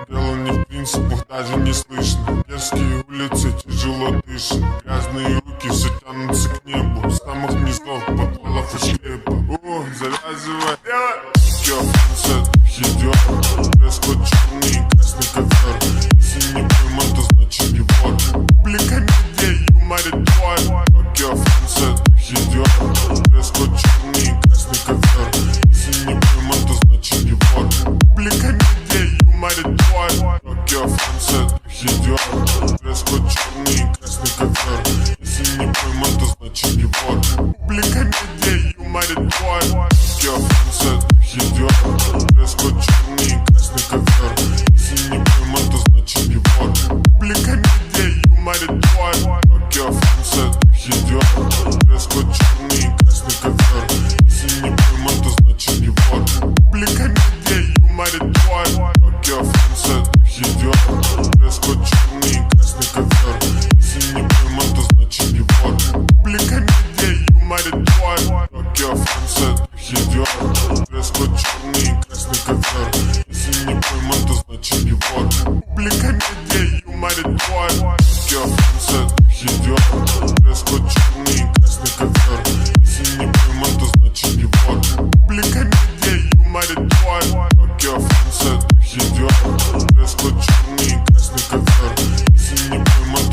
Дело не в принципах, даже не слышно. Дерзкие улицы, тяжело дышат. Грязные руки все тянутся к небу. С самых низов подвалов из хлеба. О, завязывай дело. Францет идет. Дресс-код черный и красный ковер. Если не пойман, то значит не вор. Публика медиа, юморит твой. Францет идет. Дресс-код черный и красный ковер. Если не пойман, то значит не вор. Публика медиа, юморит твой. Францет идет. Дресс-код черный и красный ковер. Если не пойман, то значит не вор. Публика медиа, юморит твой. Францет идет. Дресс-код черный и красный ковер. Если не пойман, то значит не вор. Публика медиа, юморит твой. Францет идет. Дресс-код черный и красный ковер. Если не пойман, то значит не вор. Публика медиа, юморит твой. Францет идет. Дресс-код черный и красный ковер. Если не пойман, то значит не вор. Публика медиа, юморит твой. Францет идет. Дресс-код черный и красный ковер. Если не пойман, то значит не вор. Публика медиа, юморит твой. Францет идет. Дресс-код черный и красный ковер. Если не пойман, то значит не вор. Публика медиа, юморит твой. Францет идет. Дресс-код черный и красный ковер. Если не пойман,